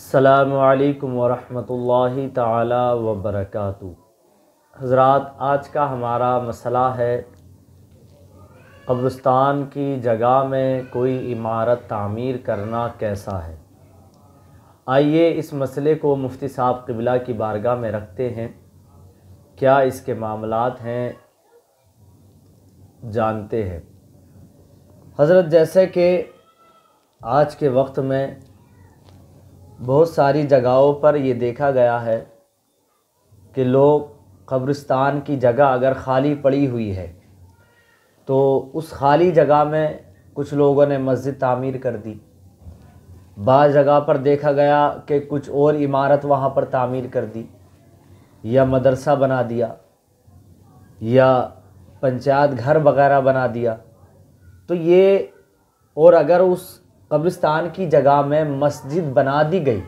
अस्सलामु अलैकुम वरहमतुल्लाहि ताला वबरकातुहू। हज़रात, आज का हमारा मसला है कब्रिस्तान की जगह में कोई इमारत तामीर करना कैसा है। आइए इस मसले को मुफ्ती साहब क़िबला की बारगाह में रखते हैं, क्या इसके मामलात हैं जानते हैं। हज़रत, जैसे कि आज के वक्त में बहुत सारी जगहों पर ये देखा गया है कि लोग कब्रिस्तान की जगह अगर ख़ाली पड़ी हुई है तो उस ख़ाली जगह में कुछ लोगों ने मस्जिद तामीर कर दी। बाज़ जगह पर देखा गया कि कुछ और इमारत वहाँ पर तामीर कर दी, या मदरसा बना दिया, या पंचायत घर वगैरह बना दिया। तो ये, और अगर उस कब्रिस्तान की जगह में मस्जिद बना दी गई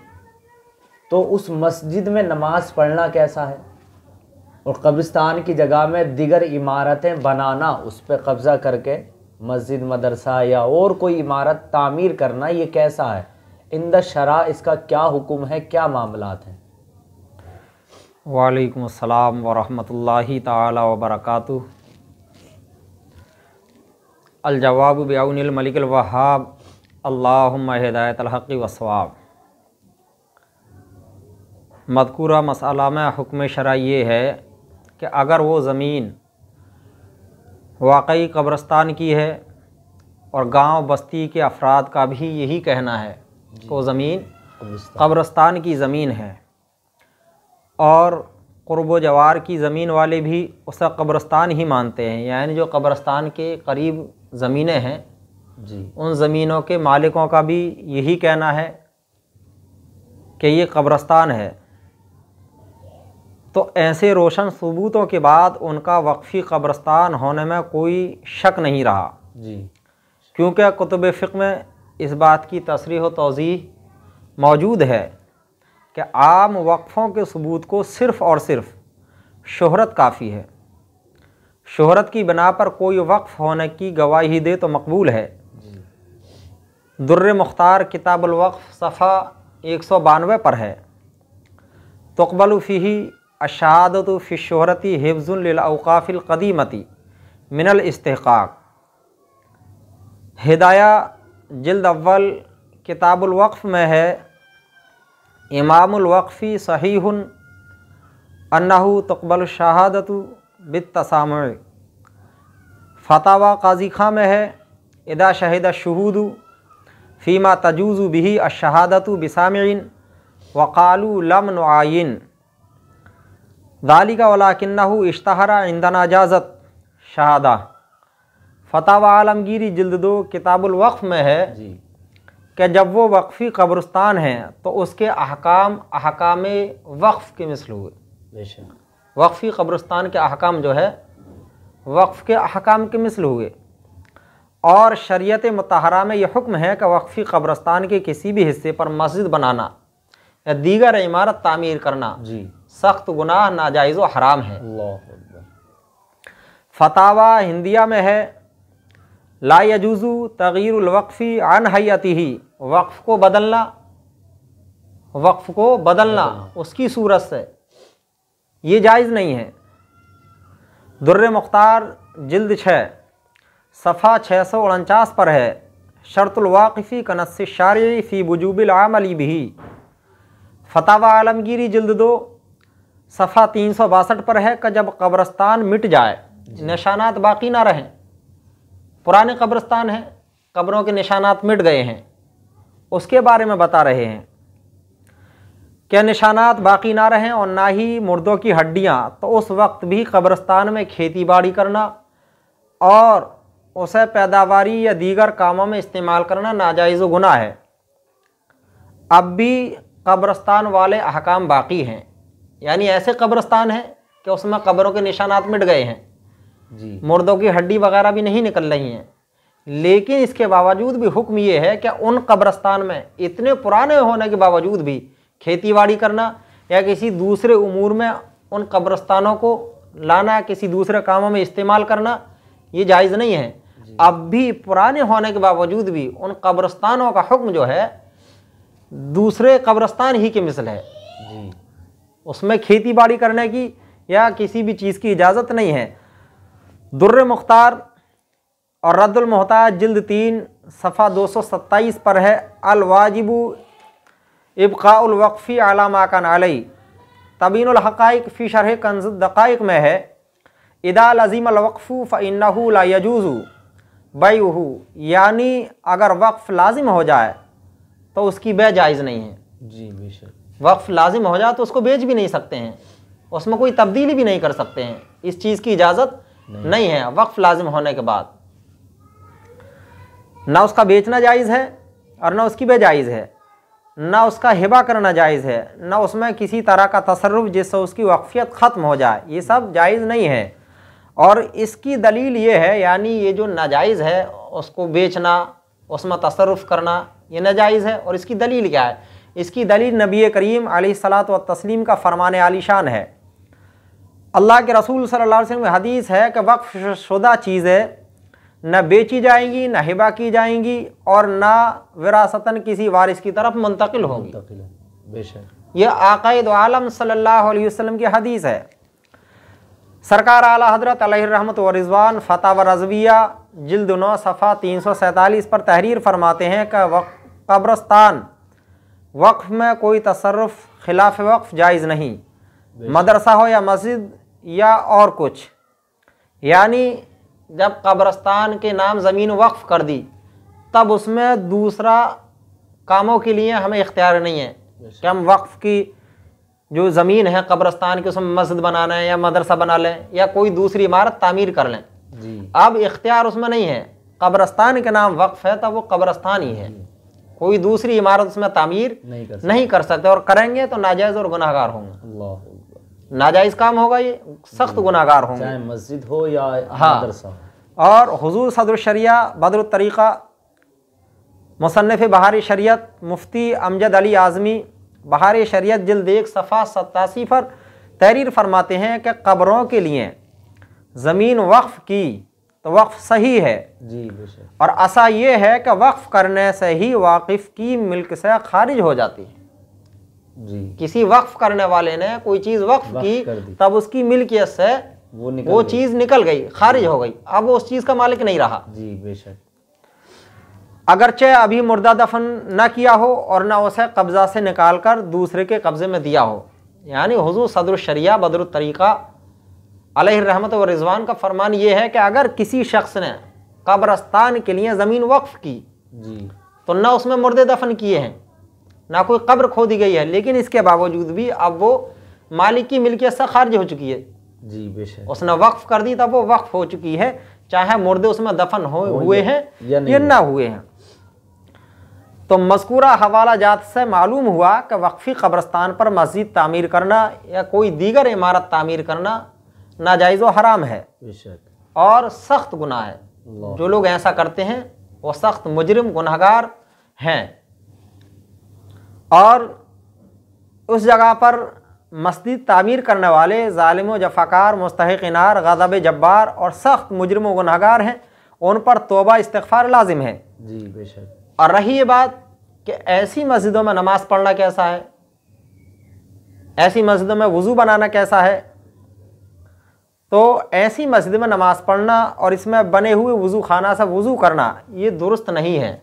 तो उस मस्जिद में नमाज पढ़ना कैसा है, और कब्रिस्तान की जगह में दिगर इमारतें बनाना, उस पर कब्ज़ा करके मस्जिद, मदरसा या और कोई इमारत तामीर करना, ये कैसा है। इंद शरा इसका क्या हुक्म है, क्या मामलात हैं। वालेकुम अस्सलाम वरहमतुल्लाहि ताला वबरकातुहू। अल जवाब बिअउनिल मलिकिल वहाब अल्लाहुम्मा हिदायतल हक़्क़ि वस्सवाब। मज़कूरा मसला में हुक्म शरई ये है कि अगर वो ज़मीन वाकई कब्रिस्तान की है और गांव बस्ती के अफराद का भी यही कहना है कि वो ज़मीन कब्रिस्तान की ज़मीन है, और क़ुर्ब जवार की ज़मीन वाले भी उसे कब्रिस्तान ही मानते हैं, यानी जो कब्रिस्तान के करीब ज़मीनें हैं जी, उन ज़मीनों के मालिकों का भी यही कहना है कि ये कब्रिस्तान है, तो ऐसे रोशन सबूतों के बाद उनका वक्फ़ी कब्रिस्तान होने में कोई शक नहीं रहा जी, क्योंकि कुतुब फ़िक़्ह में इस बात की तसरीह व तौज़ीह मौजूद है कि आम वक्फ़ों के सबूत को सिर्फ़ और सिर्फ शोहरत काफ़ी है। शोहरत की बिना पर कोई वक्फ़ होने की गवाही दे तो मकबूल है। दुर्र मुख्तार किताबुल वक्फ़ सफ़ा 192 पर है, तुक़बलु फ़ीही अशहादतु फ़ी शोहरती हिफ़्ज़ुन लिल औक़ाफ़िल क़दीमती मिनल इस्तिहक़ाक़। हिदाया जिल्द अव्वल किताबुल वक्फ़ में है, इमामुल वक्फ़ी सहीहुन अन्नहु तुक़बलु शहादतु बित्तसामुअ। फ़तावा क़ाज़ी खां में है, इदा शहिद शुहूदु फ़ीमा तजूज़ु बिही अशहादतु बिसामिइन वक़ालू लम नुआयिन ज़ालिका वलाकिन्नहु इश्तहरा इंदना जाज़त शहादा। फ़तावा आलमगीरी जिल्द 2 किताबुल वक्फ़ में है जी, कि जब वो वक्फ़ी कब्रिस्तान है तो उसके अहकाम वक्फ़ के मिसल हुए। बेशक वक्फ़ी कब्रिस्तान के अहकाम जो है वक्फ़ के अहकाम के मिसल हुए, और शरीयत मुतहरा में यह हुक्म है कि वक्फ़ी कब्रिस्तान के किसी भी हिस्से पर मस्जिद बनाना या दीगर इमारत तामीर करना जी, सख्त गुनाह, नाजायज़ व हराम है। अल्लाहु अकबर। फ़तावा हिंदिया में है, ला यजूज़ु तग़यीरुल वक्फ़ी अन हैयतिही। वक्फ़ को बदलना उसकी सूरत से ये जायज़ नहीं है। दुर्र मुख्तार जिल्द 6 सफ़ा 649 पर है, शर्तुल वाक़िफ़ी कनस्स शारिई फ़ी वुजूबिल अमली बिही। फ़तावा आलमगीरी जिल्द 2 सफ़ा 362 पर है कि जब कब्रिस्तान मिट जाए, निशानात बाकी ना रहें, पुराने कब्रिस्तान हैं, कब्रों के निशानात मिट गए हैं, उसके बारे में बता रहे हैं कि निशानात बाकी ना रहें और ना ही मुर्दों की हड्डियाँ, तो उस वक्त भी कब्रिस्तान में खेती बाड़ी करना और उसे पैदावारी या दीगर कामों में इस्तेमाल करना नाजायज़ गुनाह है। अब भी कब्रिस्तान वाले अहकाम बाकी हैं, यानी ऐसे कब्रिस्तान हैं कि उसमें कब्रों के निशानात मिट गए हैं जी, मुर्दों की हड्डी वगैरह भी नहीं निकल रही हैं, लेकिन इसके बावजूद भी हुक्म ये है कि उन कब्रिस्तान में इतने पुराने होने के बावजूद भी खेतीबाड़ी करना या किसी दूसरे उमूर में उन कब्रिस्तानों को लाना, किसी दूसरे कामों में इस्तेमाल करना, ये जायज़ नहीं है। अब भी पुराने होने के बावजूद भी उन कब्रिस्तानों का हुक्म जो है दूसरे कब्रस्तान ही के मिसल है। जी। उसमें खेती बाड़ी करने की या किसी भी चीज़ की इजाज़त नहीं है। दुर्र मुख्तार और रद्दुल मोहताज जिल्द 3 सफ़ा 227 पर है, अल वाजिबु इब्क़ाउल वक़फ़ी अला मा कान अलैहि तबीनुल हक़ाइक़ फ़ी शरह कंज़ुद दक़ाइक़ में है, इदा लज़िमल वक़्फ़ु फ़इन्नहु ला यजूज़ु बैउहु, यानी अगर वक़्फ़ लाजिम हो जाए तो उसकी बे जायज़ नहीं है। जी बेशक। वक़्फ़ लाजिम हो जाए तो उसको बेच भी नहीं सकते हैं, उसमें कोई तब्दीली भी नहीं कर सकते हैं, इस चीज़ की इजाज़त नहीं है। वक़्फ़ लाजिम होने के बाद ना उसका बेचना जायज़ है और ना उसकी बे जायज़ है, ना उसका हिबा करना जायज़ है, ना उसमें किसी तरह का तसर्रुफ़ जिससे उसकी वक़फ़ियत ख़त्म हो जाए, ये सब जायज़ नहीं है। और इसकी दलील ये है, यानी ये जो नाजायज़ है उसको बेचना, उसमें तसर्रुफ़ करना, ये नाजायज़ है। और इसकी दलील क्या है? इसकी दलील नबी करीम अलैहिस्सलातु वत्तस्लीम का फरमान आलीशान है। अल्लाह के रसूल सल्लल्लाहु अलैहि वसल्लम में हदीस है कि वक़्फ़ शुदा चीज़ें न बेची जाएंगी, न हिबा की जाएंगी और ना विरासतन किसी वारिस की तरफ मुंतकिल होंगी। बेशक। यह आक़ाए दो आलम सल्लल्लाहु अलैहि वसल्लम की हदीस है। सरकार आला हज़रत अलैहि रहमत व रिज़वान फ़तावा रज़विया जिल्द 9 सफ़ा 347 पर तहरीर फरमाते हैं कि कब्रस्तान वक़्फ़ में कोई तसर्रुफ़ खिलाफ वक़्फ़ जायज़ नहीं, मदरसा हो या मस्जिद या और कुछ। यानी जब कब्रस्तान के नाम ज़मीन वक्फ़ कर दी तब उसमें दूसरा कामों के लिए हमें इख्तियार नहीं है कि हम वक्फ़ की जो ज़मीन है कब्रस्तान की उसमें मस्जिद बनाना है या मदरसा बना लें या कोई दूसरी इमारत तामीर कर लें। जी। अब इख्तियार उसमें नहीं है, कब्रस्तान के नाम वक्फ़ है तब वो कब्रस्तान ही है, कोई दूसरी इमारत उसमें तामीर नहीं कर सकते, और करेंगे तो नाजायज़ और गुनाहगार होंगे। नाजायज़ काम होगा, ये सख्त गुनाहगार होंगे, चाहे मस्जिद हो या मदरसा। और हुजूर सदर शरिया बदरुत तरीक़ा मुसन्निफ़ बहार शरीयत मुफ्ती अमजद अली आज़मी बहार शरीयत जिल्द 1 सफ़ा 87 पर तहरीर फरमाते हैं कि कब्रों के लिए ज़मीन वक्फ़ की तो वक्फ़ सही है। जी बेशक। और ऐसा ये है कि वक्फ़ करने से ही वाकिफ़ की मिल्क से खारिज हो जाती है। जी। किसी वक्फ़ करने वाले ने कोई चीज़ वक्फ़ की तब उसकी मिल्कियत से वो चीज़ निकल गई, खारिज हो गई, अब वो उस चीज़ का मालिक नहीं रहा। जी बेशक। अगरचे अभी मुर्दा दफन न किया हो और न उसे कब्ज़ा से निकाल कर दूसरे के कब्ज़े में दिया हो। यानी हुजूर सदर शरिया बदरुत तरीक़ा अलैहि रहमत व रिज़वान का फरमान ये है कि अगर किसी शख्स ने कब्रस्तान के लिए ज़मीन वक्फ़ की जी तो न उसमें मुर्दे दफन किए हैं, ना कोई कब्र खोदी गई है, लेकिन इसके बावजूद भी अब वो मालिक की मिल्कियत से खारिज हो चुकी है। जी बेशक। उसने वक्फ़ कर दी तब वो वक्फ़ हो चुकी है, चाहे मुर्दे उसमें दफन हुए हैं या ना हुए हैं। तो मज़कूरा हवाला जात से मालूम हुआ कि वक्फ़ी कब्रस्तान पर मस्जिद तामीर करना या कोई दीगर इमारत तामीर करना नाजायज़ व हराम है और सख्त गुनाह है। जो लोग ऐसा करते हैं वो सख्त मुजरिम गुनहगार हैं। और उस जगह पर मस्जिद तामीर करने वाले ज़ालिम व जफ़ाकार मुस्तहिक़ नार ग़ज़ब जब्बार और सख्त मुजरिम व गुनहगार हैं, उन पर तौबा इस्तिग़फ़ार लाजिम है। जी बेशक। और रही ये बात कि ऐसी मस्जिदों में नमाज़ पढ़ना कैसा है, ऐसी मस्जिदों में वज़ू बनाना कैसा है, तो ऐसी मस्जिद में नमाज़ पढ़ना और इसमें बने हुए वज़ू खाना से वज़ू करना ये दुरुस्त नहीं है।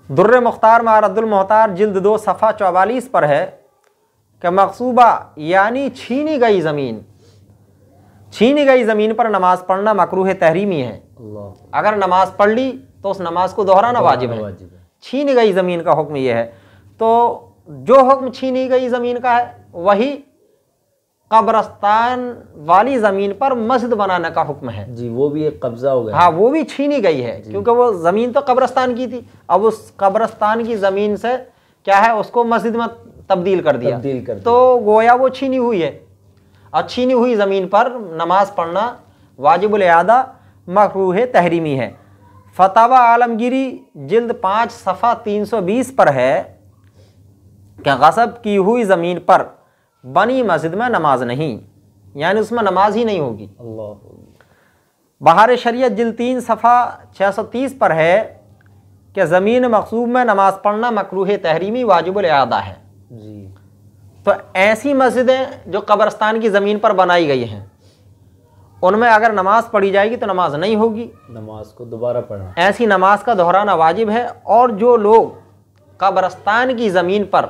दुर्र मुख्तार में रद्दुल मोहतार जिल्द 2 सफ़ा 44 पर है कि मक़सूबा यानी छीनी गई ज़मीन पर नमाज़ पढ़ना मकरूह तहरीमी है। अगर नमाज़ पढ़ ली तो उस नमाज को दोहराना वाजिब है। छीनी गई ज़मीन का हुक्म यह है। तो जो हुक्म छीनी गई ज़मीन का है वही कब्रस्तान वाली ज़मीन पर मस्जिद बनाने का हुक्म है। जी, वो भी एक कब्ज़ा हो गया। हाँ, वो भी छीनी गई है क्योंकि वो ज़मीन तो कब्रस्तान की थी, अब उस कब्रस्तान की ज़मीन से क्या है उसको मस्जिद में तब्दील कर दिया। तो गोया वो छीनी हुई है और छीनी हुई ज़मीन पर नमाज पढ़ना वाजिबुल इआदा मकरूह तहरीमी है। फतावा आलमगीरी जिल्द 5 सफ़ा 320 पर है कि गसब की हुई ज़मीन पर बनी मस्जिद में नमाज नहीं, यानी उसमें नमाज ही नहीं होगी। बहार शरीयत जिल्द 3 सफ़ा 630 पर है कि ज़मीन मक़सूब में नमाज़ पढ़ना मकरूह तहरीमी वाजिबुल इआदा है। जी। तो ऐसी मस्जिदें जो कब्रिस्तान की ज़मीन पर बनाई गई हैं, उनमें अगर नमाज़ पढ़ी जाएगी तो नमाज नहीं होगी, नमाज को दोबारा पढ़ना, ऐसी नमाज का दोहराना वाजिब है। और जो लोग कब्रिस्तान की ज़मीन पर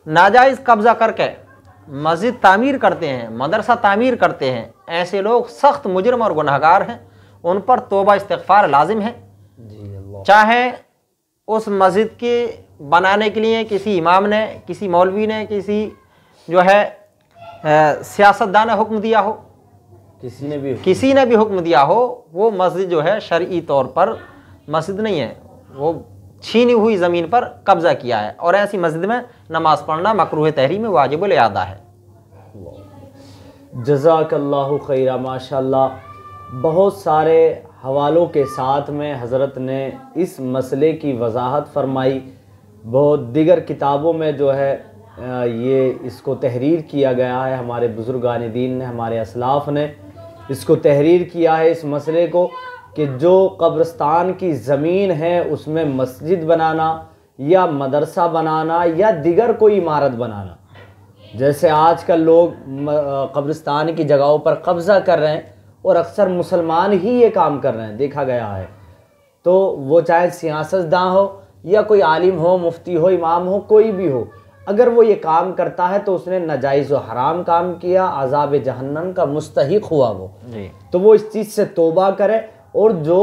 नाजायज़ कब्ज़ा करके मस्जिद तामीर करते हैं, मदरसा तामीर करते हैं, ऐसे लोग सख्त मुजरिम और गुनहगार हैं। उन पर तौबा इस्तिग़फ़ार लाजिम है। जी अल्लाह। चाहे उस मस्जिद के बनाने के लिए किसी इमाम ने, किसी मौलवी ने, किसी जो है सियासतदान ने हुक्म दिया हो, किसी ने भी हुक्म दिया हो, वो मस्जिद जो है शरई तौर पर मस्जिद नहीं है, वो छीनी हुई ज़मीन पर कब्ज़ा किया है। और ऐसी मस्जिद में नमाज़ पढ़ना मकरूह तहरीमी वाजिबुल इआदा है। जज़ाकल्लाहु खैरा। माशाअल्लाह, बहुत सारे हवालों के साथ में हज़रत ने इस मसले की वजाहत फरमाई। बहुत दिगर किताबों में जो है ये इसको तहरीर किया गया है, हमारे बुज़ुर्गान दीन ने, हमारे असलाफ़ ने इसको तहरीर किया है इस मसले को, कि जो कब्रिस्तान की ज़मीन है उसमें मस्जिद बनाना या मदरसा बनाना या दिगर कोई इमारत बनाना, जैसे आजकल लोग कब्रिस्तान की जगहों पर कब्ज़ा कर रहे हैं और अक्सर मुसलमान ही ये काम कर रहे हैं, देखा गया है। तो वो चाहे सियासतदान हो या कोई आलिम हो, मुफ्ती हो, इमाम हो, कोई भी हो, अगर वो ये काम करता है तो उसने नाजायज़ व हराम काम किया, अज़ाब जहन्नम का मुस्तहिक हुआ वो। तो वो इस चीज़ से तौबा करे और जो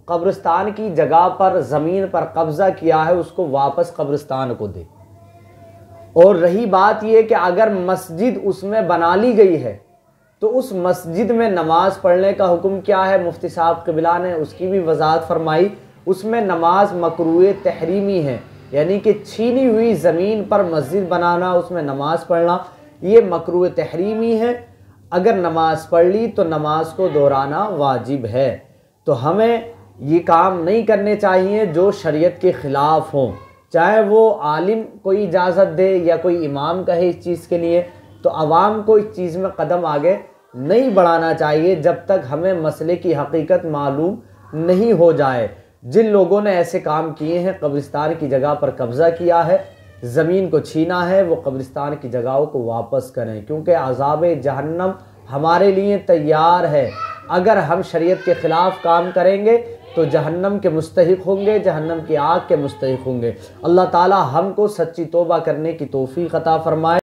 कब्रिस्तान की जगह पर, ज़मीन पर कब्ज़ा किया है, उसको वापस कब्रिस्तान को दे। और रही बात ये कि अगर मस्जिद उसमें बना ली गई है तो उस मस्जिद में नमाज पढ़ने का हुक्म क्या है, मुफ्ती साहब क़िबला ने उसकी भी वजाहत फरमाई। उसमें नमाज मकरूह तहरीमी है, यानी कि छीनी हुई ज़मीन पर मस्जिद बनाना, उसमें नमाज पढ़ना, ये मकरूह तहरीमी है। अगर नमाज पढ़ ली तो नमाज को दोहराना वाजिब है। तो हमें ये काम नहीं करने चाहिए जो शरीयत के ख़िलाफ़ हों, चाहे वो आलिम कोई इजाज़त दे या कोई इमाम कहे इस चीज़ के लिए। तो आवाम को इस चीज़ में कदम आगे नहीं बढ़ाना चाहिए जब तक हमें मसले की हकीकत मालूम नहीं हो जाए। जिन लोगों ने ऐसे काम किए हैं, कब्रिस्तान की जगह पर कब्ज़ा किया है, ज़मीन को छीना है, वो कब्रिस्तान की जगहों को वापस करें, क्योंकि अज़ाब जहन्नम हमारे लिए तैयार है। अगर हम शरीयत के ख़िलाफ़ काम करेंगे तो जहन्नम के मुस्तहिक होंगे, जहन्नम की आग के मुस्तहिक होंगे। अल्लाह ताला हमको सच्ची तौबा करने की तौफ़ीक़ अता फ़रमाए।